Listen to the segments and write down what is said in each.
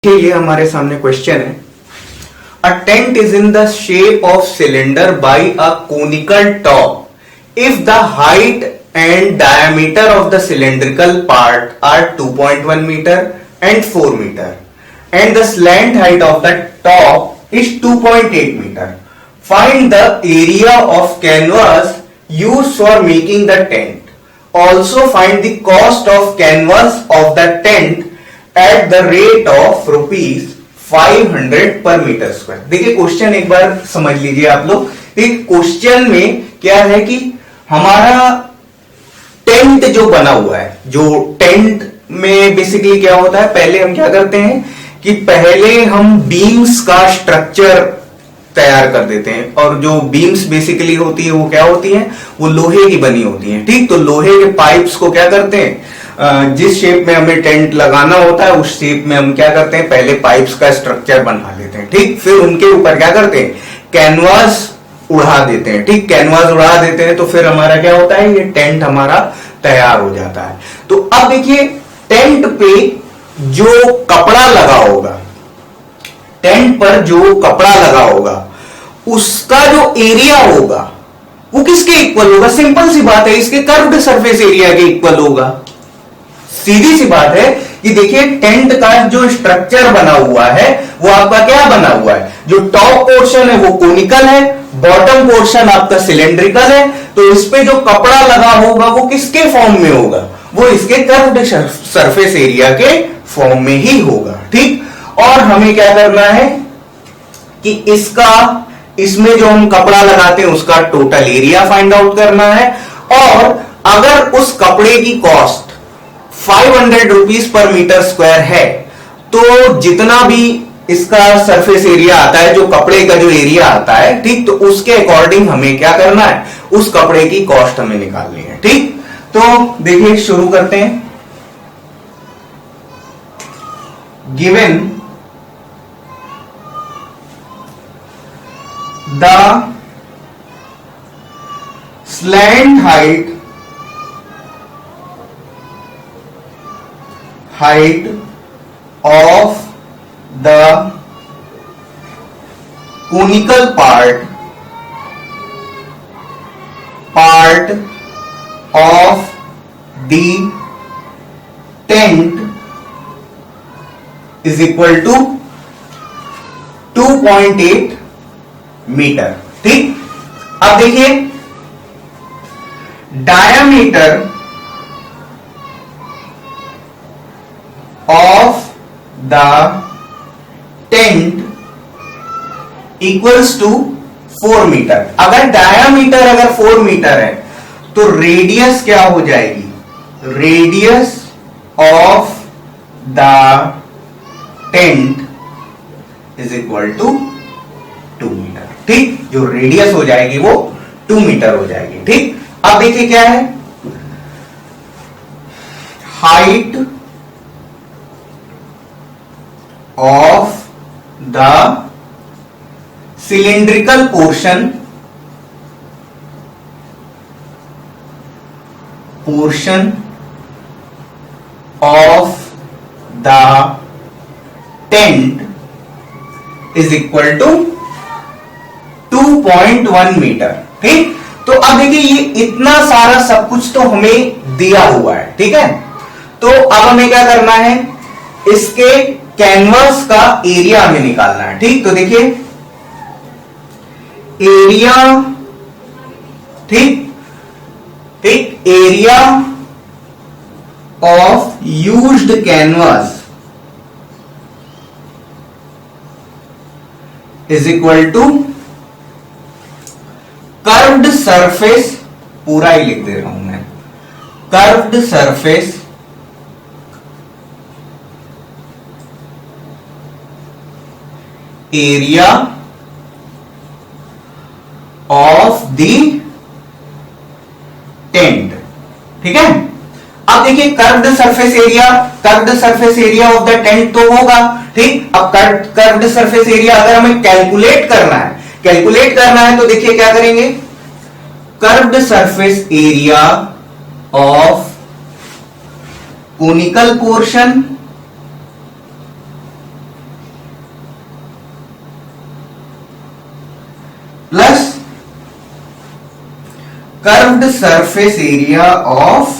ये हमारे सामने क्वेश्चन है। A tent is in the shape of cylinder by a conical top if the height and diameter of the cylindrical part are 2.1 metre and 4 metre and the slant height of the top is 2.8 metre. Find the area of canvas used for making the tent. Also find the cost of canvas of the tent at the rate of ₹500 per metre square. देखिए question एक बार समझ लीजिए आप लोग। Question में क्या है कि हमारा टेंट जो बना हुआ है, जो टेंट में बेसिकली क्या होता है, पहले हम क्या करते हैं कि पहले हम बीम्स का स्ट्रक्चर तैयार कर देते हैं, और जो बीम्स बेसिकली होती है वो क्या होती है, वो लोहे की बनी होती है। ठीक, तो लोहे के पाइप्स को क्या करते हैं, जिस शेप में हमें टेंट लगाना होता है उस शेप में हम क्या करते हैं, पहले पाइप्स का स्ट्रक्चर बना लेते हैं। ठीक, फिर उनके ऊपर क्या करते हैं, कैनवास उड़ा देते हैं। ठीक, कैनवास उड़ा देते हैं तो फिर हमारा क्या होता है, ये टेंट हमारा तैयार हो जाता है। तो अब देखिए टेंट पे जो कपड़ा लगा होगा, टेंट पर जो कपड़ा लगा होगा उसका जो एरिया होगा वो किसके इक्वल होगा। सिंपल सी बात है, इसके कर्व्ड सरफेस एरिया के इक्वल होगा। सीधी सी बात है कि देखिए टेंट का जो स्ट्रक्चर बना हुआ है वो आपका क्या बना हुआ है, जो टॉप पोर्शन है वो कोनिकल है, बॉटम पोर्शन आपका सिलेंड्रिकल है। तो इस पे जो कपड़ा लगा होगा वो किसके फॉर्म में होगा, वो इसके कर्व्ड सरफेस एरिया के फॉर्म में ही होगा। ठीक, और हमें क्या करना है कि इसमें जो हम कपड़ा लगाते हैं उसका टोटल एरिया फाइंड आउट करना है। और अगर उस कपड़े की कॉस्ट ₹500 पर मीटर स्क्वायर है तो जितना भी इसका सरफेस एरिया आता है, जो कपड़े का जो एरिया आता है, ठीक, तो उसके अकॉर्डिंग हमें क्या करना है, उस कपड़े की कॉस्ट हमें निकालनी है। ठीक, तो देखिए शुरू करते हैं। Given the slant height of the conical part of the tent is equal to 2.8 metre. ठीक, अब देखिए diameter of the tent equals to 4 metre. अगर डायामीटर अगर 4 मीटर है तो रेडियस क्या हो जाएगी, radius of the tent is equal to 2 metre. ठीक, जो रेडियस हो जाएगी वो 2 मीटर हो जाएगी। ठीक, अब देखिए क्या है, height of the cylindrical portion of the tent is equal to 2.1 metre. ठीक, तो अब देखिए ये इतना सारा सब कुछ तो हमें दिया हुआ है। ठीक है, तो अब हमें क्या करना है, इसके कैनवास का एरिया हमें निकालना है। ठीक, तो देखिए एरिया, ठीक ठीक, area of used canvas is equal to curved surface, पूरा ही लिख दे रहा हूं मैं, curved surface area of the tent. ठीक है, अब देखिए curved surface area of the tent तो होगा। ठीक, अब कर्व्ड सरफेस एरिया अगर हमें कैलकुलेट करना है तो देखिए क्या करेंगे, curved surface area of conical portion plus curved surface area of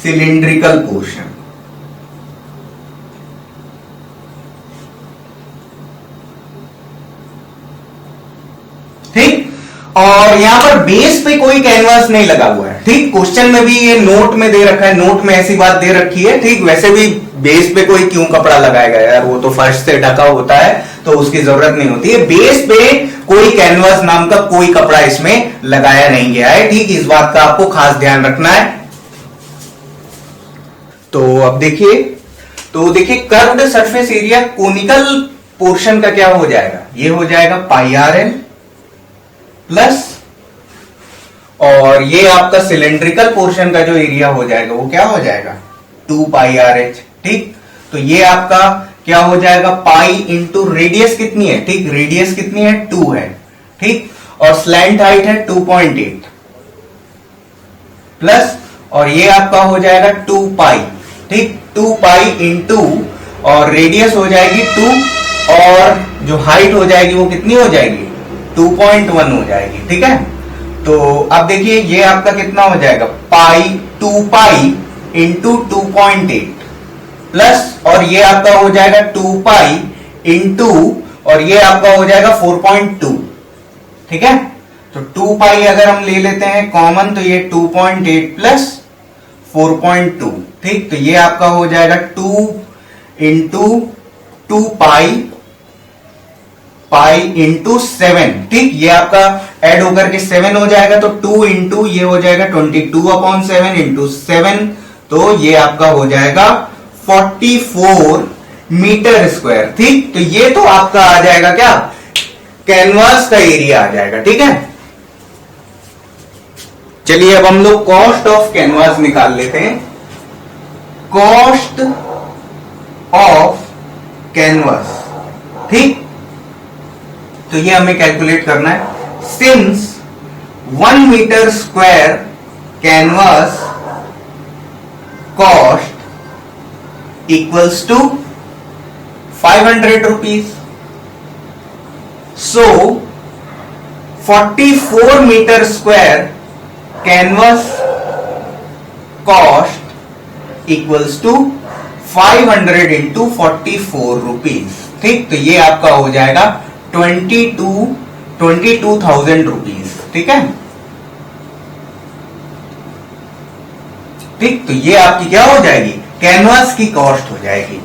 cylindrical portion. ठीक, और यहां पर बेस पे कोई कैनवास नहीं लगा हुआ है। ठीक, क्वेश्चन में भी ये नोट में दे रखा है, नोट में ऐसी बात दे रखी है। ठीक, वैसे भी बेस पे कोई क्यों कपड़ा लगाएगा यार, वो तो फर्श से ढका होता है तो उसकी जरूरत नहीं होती है। बेस पे कोई कैनवास नाम का कोई कपड़ा इसमें लगाया नहीं गया है। ठीक, इस बात का आपको खास ध्यान रखना है। तो अब देखिए, curved surface area conical portion का क्या हो जाएगा, ये हो जाएगा पाई आर एल प्लस, और ये आपका सिलेंड्रिकल पोर्शन का जो एरिया हो जाएगा वो क्या हो जाएगा 2 पाई आर एच। ठीक, तो ये आपका क्या हो जाएगा पाई इंटू रेडियस कितनी है, ठीक, रेडियस कितनी है 2 है। ठीक, और स्लैंट हाइट है 2.8 प्लस, और ये आपका हो जाएगा 2 पाई। ठीक, 2 पाई इंटू, और रेडियस हो जाएगी 2, और जो हाइट हो जाएगी वो कितनी हो जाएगी 2.1 हो जाएगी। ठीक है, तो अब देखिए ये आपका कितना हो जाएगा 2 पाई इंटू 2.8 प्लस, और ये आपका हो जाएगा 2 पाई इंटू, और ये आपका हो जाएगा 4.2। ठीक है, तो 2 पाई अगर हम ले लेते हैं कॉमन तो ये 2.8 प्लस 4.2। ठीक, तो ये आपका हो जाएगा 2 इंटू 2 पाई इंटू 7। ठीक, ये आपका ऐड होकर के 7 हो जाएगा, तो 2 इंटू ये हो जाएगा 22/7 इंटू 7, तो ये आपका हो जाएगा 44 मीटर स्क्वायर। ठीक, तो ये तो आपका आ जाएगा क्या कैनवास का एरिया आ जाएगा। ठीक है, चलिए अब हम लोग कॉस्ट ऑफ कैनवास निकाल लेते हैं। कॉस्ट ऑफ कैनवास, ठीक, तो ये हमें कैलकुलेट करना है। Since 1 metre square canvas cost equals to 500 rupees, so 44 metre square canvas cost equals to 500 into 44 rupees. ठीक, तो ये आपका हो जाएगा 22,000 रुपीज। ठीक है, ठीक, तो ये आपकी क्या हो जाएगी कैनवास की कॉस्ट हो जाएगी।